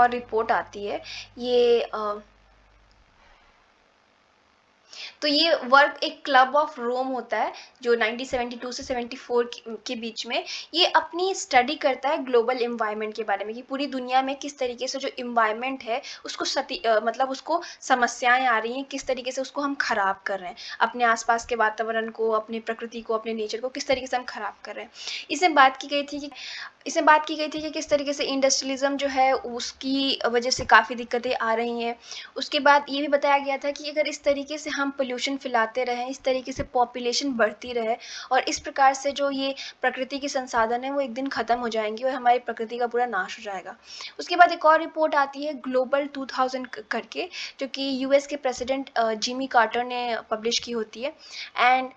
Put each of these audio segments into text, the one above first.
और रिपोर्ट आती है, ये तो ये वर्क एक क्लब ऑफ रोम होता है जो 1972 से 74 के बीच में ये अपनी स्टडी करता है ग्लोबल इन्वायरमेंट के बारे में कि पूरी दुनिया में किस तरीके से जो इन्वायरमेंट है उसको मतलब उसको समस्याएं आ रही हैं, किस तरीके से उसको हम खराब कर रहे हैं, अपने आसपास के वातावरण को, अपने प्रकृति को, अपने नेचर को किस तरीके से हम खराब कर रहे हैं। इसमें बात की गई थी कि किस तरीके से इंडस्ट्रियलिज्म जो है उसकी वजह से काफ़ी दिक्कतें आ रही हैं। उसके बाद ये भी बताया गया था कि अगर इस तरीके से हम पोल्यूशन फैलाते रहें, इस तरीके से पॉपुलेशन बढ़ती रहे और इस प्रकार से जो ये प्रकृति के संसाधन है वो एक दिन ख़त्म हो जाएंगी और हमारी प्रकृति का पूरा नाश हो जाएगा। उसके बाद एक और रिपोर्ट आती है ग्लोबल 2000 करके, जो कि यूएस के प्रेसिडेंट जिमी कार्टर ने पब्लिश की होती है। एंड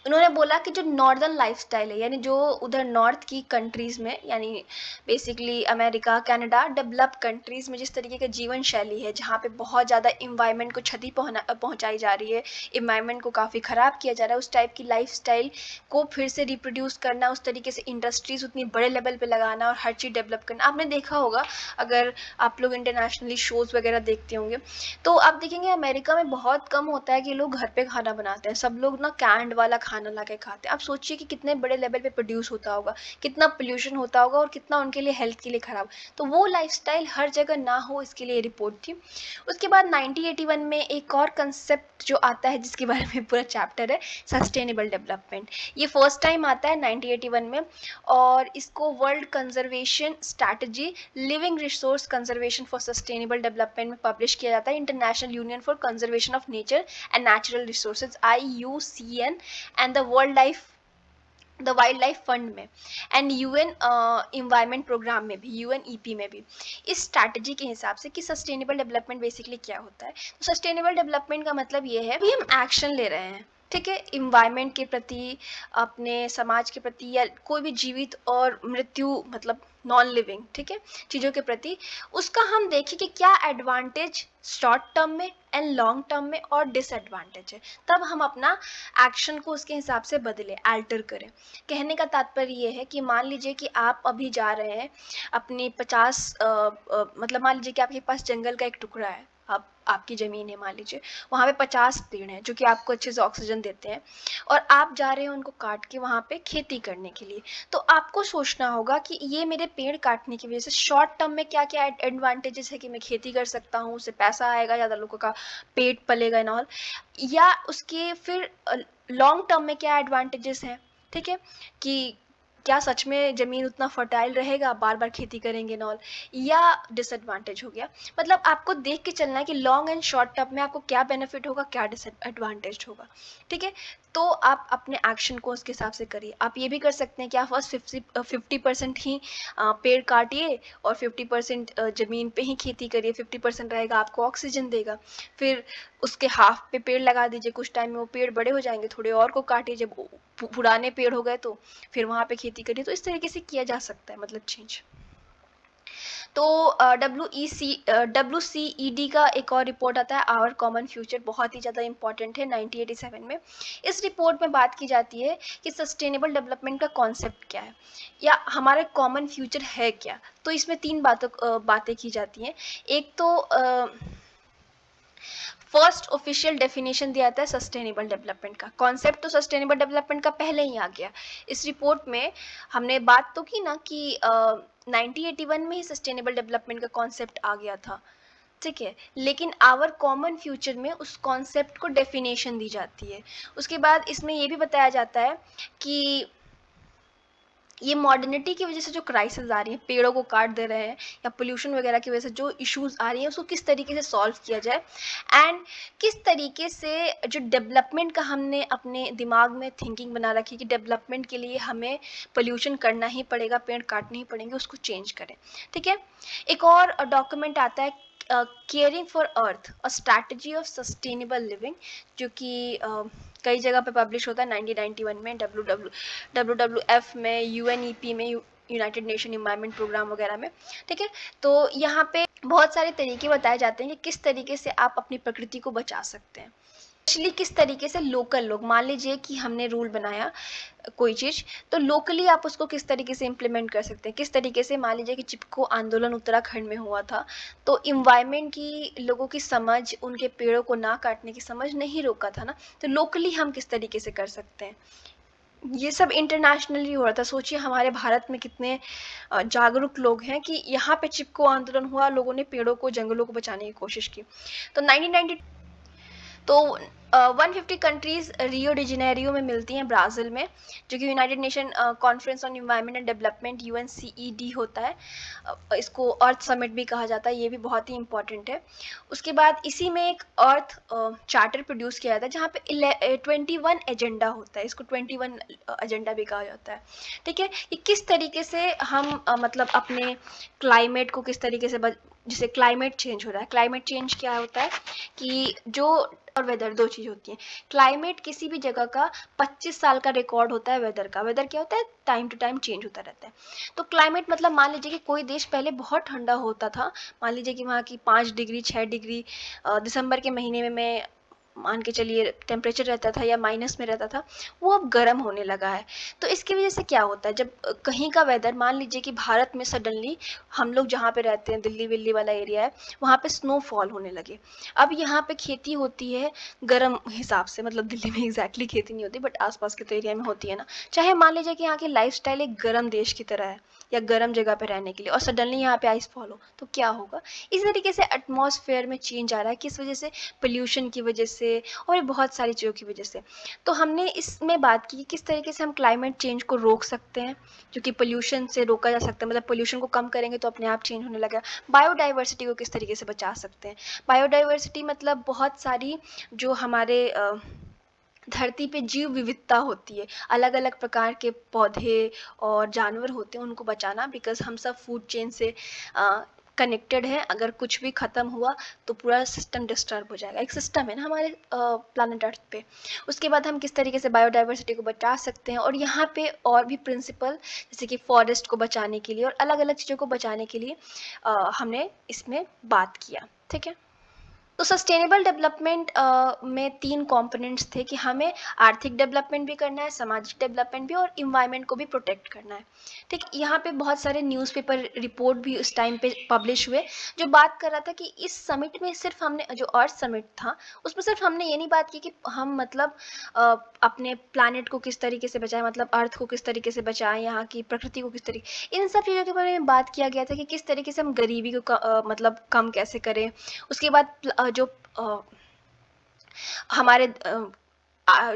उन्होंने बोला कि जो नॉर्दर्न लाइफस्टाइल है, यानी जो उधर नॉर्थ की कंट्रीज़ में, यानी basically America, Canada, develop countries में जिस तरीके का जीवन शैली है, जहाँ पे बहुत ज़्यादा इन्वायरमेंट को क्षति पहुँचाई जा रही है, इन्वायरमेंट को काफ़ी ख़राब किया जा रहा है, उस टाइप की लाइफस्टाइल को फिर से रिप्रोड्यूस करना, उस तरीके से इंडस्ट्रीज़ उतनी बड़े लेवल पर लगाना और हर चीज़ डेवलप करना। आपने देखा होगा, अगर आप लोग इंटरनेशनली शोज़ वगैरह देखते होंगे तो आप देखेंगे अमेरिका में बहुत कम होता है कि लोग घर पे खाना बनाते हैं, सब लोग ना कैंड वाला खाना ला के खाते हैं। आप सोचिए कि कितने बड़े लेवल पे प्रोड्यूस होता होगा, कितना पोल्यूशन होता होगा और कितना उनके लिए हेल्थ के लिए ख़राब। तो वो लाइफस्टाइल हर जगह ना हो, इसके लिए रिपोर्ट थी। उसके बाद 1981 में एक और कंसेप्ट जो आता है जिसके बारे में पूरा चैप्टर है, सस्टेनेबल डेवलपमेंट। ये फर्स्ट टाइम आता है 1981 में और इसको world conservation strategy living resource conservation for sustainable development में पब्लिश किया जाता है international union for conservation of nature and natural resources IUCN and the wild life fund में एंड UN इन्वायरमेंट प्रोग्राम में भी, UNEP में भी। इस स्ट्रैटेजी के हिसाब से कि सस्टेनेबल डेवलपमेंट बेसिकली क्या होता है, तो सस्टेनेबल डेवलपमेंट का मतलब ये है कि हम एक्शन ले रहे हैं, ठीक है, इन्वायरमेंट के प्रति, अपने समाज के प्रति, या कोई भी जीवित और मृत्यु मतलब नॉन लिविंग, ठीक है, चीज़ों के प्रति, उसका हम देखें कि क्या एडवांटेज शॉर्ट टर्म में एंड लॉन्ग टर्म में और डिसएडवांटेज है, तब हम अपना एक्शन को उसके हिसाब से बदलें, अल्टर करें। कहने का तात्पर्य ये है कि मान लीजिए कि आप अभी जा रहे हैं अपने 50 मतलब मान लीजिए कि आपके पास जंगल का एक टुकड़ा है, आपकी ज़मीन है, मान लीजिए वहाँ पे 50 पेड़ हैं जो कि आपको अच्छे से ऑक्सीजन देते हैं और आप जा रहे हैं उनको काट के वहाँ पे खेती करने के लिए। तो आपको सोचना होगा कि ये मेरे पेड़ काटने की वजह से शॉर्ट टर्म में क्या क्या एडवांटेजेस है कि मैं खेती कर सकता हूँ, उससे पैसा आएगा, ज़्यादा लोगों का पेट पलेगा एंड ऑल, या उसके फिर लॉन्ग टर्म में क्या एडवांटेजेस हैं, ठीक है, कि क्या सच में ज़मीन उतना फर्टाइल रहेगा, बार बार खेती करेंगे नॉल, या डिसएडवांटेज हो गया। मतलब आपको देख के चलना है कि लॉन्ग एंड शॉर्ट टर्म में आपको क्या बेनिफिट होगा, क्या डिसएडवांटेज होगा, ठीक है। तो आप अपने एक्शन को उसके हिसाब से करिए। आप ये भी कर सकते हैं कि आप फर्स्ट 50% ही पेड़ काटिए और 50% ज़मीन पे ही खेती करिए, 50% रहेगा आपको ऑक्सीजन देगा, फिर उसके हाफ पे पेड़ लगा दीजिए, कुछ टाइम में वो पेड़ बड़े हो जाएंगे, थोड़े और को काटिए, जब पुराने पेड़ हो गए तो फिर वहाँ पे खेती करिए। तो इस तरीके से किया जा सकता है, मतलब चेंज। तो WCED का एक और रिपोर्ट आता है, आवर कॉमन फ्यूचर, बहुत ही ज़्यादा इंपॉर्टेंट है, 1987 में। इस रिपोर्ट में बात की जाती है कि सस्टेनेबल डेवलपमेंट का कॉन्सेप्ट क्या है या हमारा कॉमन फ्यूचर है क्या। तो इसमें 3 बातें की जाती हैं। एक तो फर्स्ट ऑफिशियल डेफिनेशन दिया जाता है सस्टेनेबल डेवलपमेंट का। कॉन्सेप्ट तो सस्टेनेबल डेवलपमेंट का पहले ही आ गया। इस रिपोर्ट में हमने बात तो की ना कि 1981 में ही सस्टेनेबल डेवलपमेंट का कॉन्सेप्ट आ गया था, ठीक है, लेकिन आवर कॉमन फ्यूचर में उस कॉन्सेप्ट को डेफिनेशन दी जाती है। उसके बाद इसमें ये भी बताया जाता है कि ये मॉडर्निटी की वजह से जो क्राइसिस आ रही है, पेड़ों को काट दे रहे हैं या पोल्यूशन वगैरह की वजह से जो इश्यूज आ रही हैं, उसको किस तरीके से सॉल्व किया जाए एंड किस तरीके से जो डेवलपमेंट का हमने अपने दिमाग में थिंकिंग बना रखी कि डेवलपमेंट के लिए हमें पोल्यूशन करना ही पड़ेगा, पेड़ काटने ही पड़ेंगे, उसको चेंज करें, ठीक है। एक और डॉक्यूमेंट आता है caring for earth, a strategy of sustainable living, जो कि कई जगह पे पब्लिश होता है 1991 में, WWF में, UNEP में, यूनाइटेड नेशन इन्वायरमेंट प्रोग्राम वगैरह में, ठीक है। तो यहाँ पे बहुत सारे तरीके बताए जाते हैं कि किस तरीके से आप अपनी प्रकृति को बचा सकते हैं। एक्चुअली किस तरीके से लोकल लोग, मान लीजिए कि हमने रूल बनाया कोई चीज़, तो लोकली आप उसको किस तरीके से इम्प्लीमेंट कर सकते हैं, किस तरीके से, मान लीजिए कि चिपको आंदोलन उत्तराखंड में हुआ था, तो इन्वायरमेंट की लोगों की समझ, उनके पेड़ों को ना काटने की समझ नहीं रोका था ना, तो लोकली हम किस तरीके से कर सकते हैं। ये सब इंटरनेशनली हो रहा था। सोचिए हमारे भारत में कितने जागरूक लोग हैं कि यहाँ पे चिपको आंदोलन हुआ, लोगों ने पेड़ों को, जंगलों को बचाने की कोशिश की। तो 1990 तो 150 कंट्रीज रियो डी जेनेरियो में मिलती हैं, ब्राज़ील में, जो कि United Nation conference on environment and development, UNCED होता है। इसको अर्थ समिट भी कहा जाता है, ये भी बहुत ही इंपॉर्टेंट है। उसके बाद इसी में एक अर्थ चार्टर प्रोड्यूस किया जाता है, जहाँ पे 21 एजेंडा होता है, इसको 21 एजेंडा भी कहा जाता है। ठीक है, ये किस तरीके से हम मतलब अपने क्लाइमेट को किस तरीके से जैसे क्लाइमेट चेंज हो रहा है, क्लाइमेट चेंज क्या होता है कि जो और वेदर दो चीज़ होती हैं। क्लाइमेट किसी भी जगह का 25 साल का रिकॉर्ड होता है, वेदर का, वेदर क्या होता है, टाइम टू टाइम चेंज होता रहता है। तो क्लाइमेट मतलब मान लीजिए कि कोई देश पहले बहुत ठंडा होता था, मान लीजिए कि वहाँ की 5 डिग्री 6 डिग्री दिसंबर के महीने में मान के चलिए टेम्परेचर रहता था या माइनस में रहता था, वो अब गर्म होने लगा है। तो इसकी वजह से क्या होता है, जब कहीं का वेदर, मान लीजिए कि भारत में सडनली हम लोग जहाँ पे रहते हैं, दिल्ली विल्ली वाला एरिया है, वहाँ पे स्नोफॉल होने लगे। अब यहाँ पे खेती होती है गर्म हिसाब से, मतलब दिल्ली में एग्जैक्टली खेती नहीं होती, बट आसपास के तो एरिया में होती है ना। चाहे मान लीजिए कि यहाँ की लाइफस्टाइल एक गर्म देश की तरह है या गर्म जगह पे रहने के लिए, और सडनली यहाँ पे आइस फॉल हो, तो क्या होगा। इसी तरीके से एटमॉस्फेयर में चेंज आ रहा है, किस वजह से, पोल्यूशन की वजह से और बहुत सारी चीज़ों की वजह से। तो हमने इसमें बात की कि किस तरीके से हम क्लाइमेट चेंज को रोक सकते हैं, जो कि पोल्यूशन से रोका जा सकता है, मतलब पोल्यूशन को कम करेंगे तो अपने आप चेंज होने लगेगा। बायोडाइवर्सिटी को किस तरीके से बचा सकते हैं, बायोडाइवर्सिटी मतलब बहुत सारी जो हमारे धरती पे जीव विविधता होती है, अलग अलग प्रकार के पौधे और जानवर होते हैं, उनको बचाना, बिकॉज हम सब फूड चेन से कनेक्टेड है। अगर कुछ भी ख़त्म हुआ तो पूरा सिस्टम डिस्टर्ब हो जाएगा, एक सिस्टम है ना हमारे प्लानट अर्थ पे। उसके बाद हम किस तरीके से बायोडाइवर्सिटी को बचा सकते हैं, और यहाँ पे और भी प्रिंसिपल, जैसे कि फॉरेस्ट को बचाने के लिए और अलग अलग चीज़ों को बचाने के लिए हमने इसमें बात किया। ठीक है, तो सस्टेनेबल डेवलपमेंट में 3 कंपोनेंट्स थे कि हमें आर्थिक डेवलपमेंट भी करना है, सामाजिक डेवलपमेंट भी, और इन्वायरमेंट को भी प्रोटेक्ट करना है। ठीक, यहाँ पे बहुत सारे न्यूज़पेपर रिपोर्ट भी उस टाइम पे पब्लिश हुए, जो बात कर रहा था कि इस समिट में सिर्फ हमने, जो अर्थ समिट था, उसमें सिर्फ हमने ये नहीं बात की कि हम मतलब अपने प्लानट को किस तरीके से बचाएं, मतलब अर्थ को किस तरीके से बचाएं, यहाँ की प्रकृति को किस तरीके, इन सब चीज़ों के बारे में बात किया गया था कि किस तरीके से हम गरीबी को मतलब कम कैसे करें। उसके बाद जो हमारे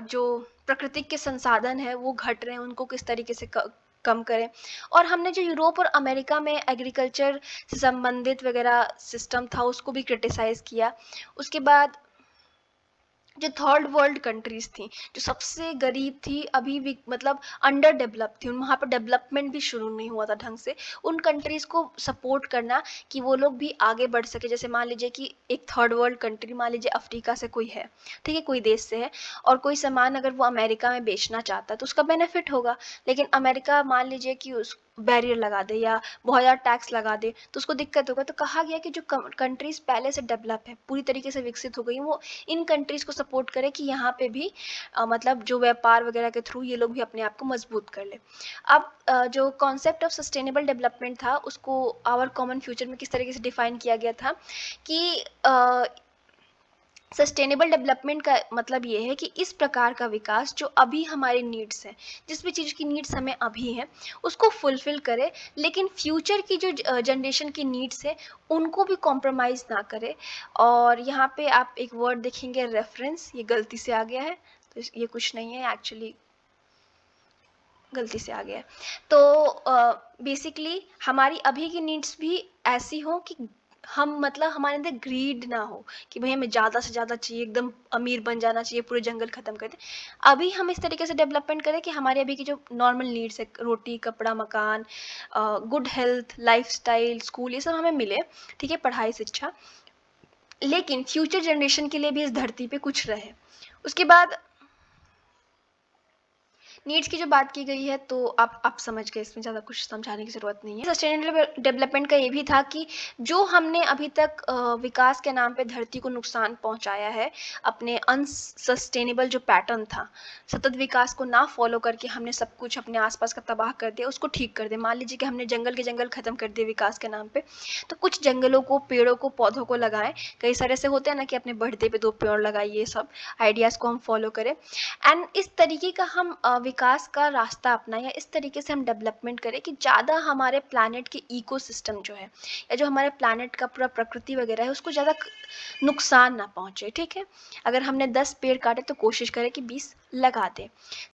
जो प्राकृतिक के संसाधन है वो घट रहे हैं, उनको किस तरीके से कम करें। और हमने जो यूरोप और अमेरिका में एग्रीकल्चर से संबंधित वगैरह सिस्टम था, उसको भी क्रिटिसाइज़ किया। उसके बाद जो थर्ड वर्ल्ड कंट्रीज़ थी, जो सबसे गरीब थी, अभी भी मतलब अंडर डेवलप थी, वहाँ पर डेवलपमेंट भी शुरू नहीं हुआ था ढंग से, उन कंट्रीज़ को सपोर्ट करना कि वो लोग भी आगे बढ़ सके। जैसे मान लीजिए कि एक थर्ड वर्ल्ड कंट्री, मान लीजिए अफ्रीका से कोई है, ठीक है, कोई देश से है, और कोई सामान अगर वो अमेरिका में बेचना चाहता है तो उसका बेनिफिट होगा। लेकिन अमेरिका मान लीजिए कि उस बैरियर लगा दे या बहुत ज़्यादा टैक्स लगा दे, तो उसको दिक्कत होगा। तो कहा गया कि जो कंट्रीज़ पहले से डेवलप है, पूरी तरीके से विकसित हो गई, वो इन कंट्रीज़ को सपोर्ट करें कि यहाँ पे भी मतलब जो व्यापार वगैरह के थ्रू ये लोग भी अपने आप को मजबूत कर ले। अब जो कॉन्सेप्ट ऑफ सस्टेनेबल डेवलपमेंट था, उसको आवर कॉमन फ्यूचर में किस तरीके से डिफाइन किया गया था कि सस्टेनेबल डेवलपमेंट का मतलब ये है कि इस प्रकार का विकास जो अभी हमारे नीड्स हैं, जिस भी चीज़ की नीड्स हमें अभी हैं, उसको फुलफ़िल करे, लेकिन फ्यूचर की जो जनरेशन की नीड्स है, उनको भी कॉम्प्रोमाइज़ ना करे। और यहाँ पे आप एक वर्ड देखेंगे रेफ़रेंस, ये गलती से आ गया है, तो ये कुछ नहीं है एक्चुअली, गलती से आ गया है। तो बेसिकली हमारी अभी की नीड्स भी ऐसी हों कि हम मतलब हमारे अंदर ग्रीड ना हो कि भाई हमें ज़्यादा से ज़्यादा चाहिए, एकदम अमीर बन जाना चाहिए, पूरे जंगल ख़त्म कर दें। अभी हम इस तरीके से डेवलपमेंट करें कि हमारे अभी की जो नॉर्मल नीड्स है, रोटी कपड़ा मकान, गुड हेल्थ, लाइफस्टाइल, स्कूल, ये सब हमें मिले, ठीक है, पढ़ाई शिक्षा, लेकिन फ्यूचर जनरेशन के लिए भी इस धरती पे कुछ रहे। उसके बाद नीड्स की जो बात की गई है तो आप समझ गए, इसमें ज़्यादा कुछ समझाने की ज़रूरत नहीं है। सस्टेनेबल डेवलपमेंट का ये भी था कि जो हमने अभी तक विकास के नाम पे धरती को नुकसान पहुँचाया है, अपने अनसस्टेनेबल जो पैटर्न था, सतत विकास को ना फ़ॉलो करके हमने सब कुछ अपने आस-पास का तबाह कर दिया, उसको ठीक कर दें। मान लीजिए कि हमने जंगल के जंगल ख़त्म कर दिए विकास के नाम पे, तो कुछ जंगलों को, पेड़ों को, पौधों को लगाएँ। कई सारे ऐसे होते हैं ना कि अपने बर्थडे पे 2 पेड़ लगाइए, सब आइडियाज़ को हम फ़ॉलो करें। एंड इस तरीके का हम विकास का रास्ता अपनाएं, या इस तरीके से हम डेवलपमेंट करें कि ज़्यादा हमारे प्लैनेट के इकोसिस्टम जो है, या जो हमारे प्लैनेट का पूरा प्रकृति वगैरह है, उसको ज़्यादा नुकसान ना पहुँचे, ठीक है? अगर हमने 10 पेड़ काटे तो कोशिश करें कि 20 लगा दें।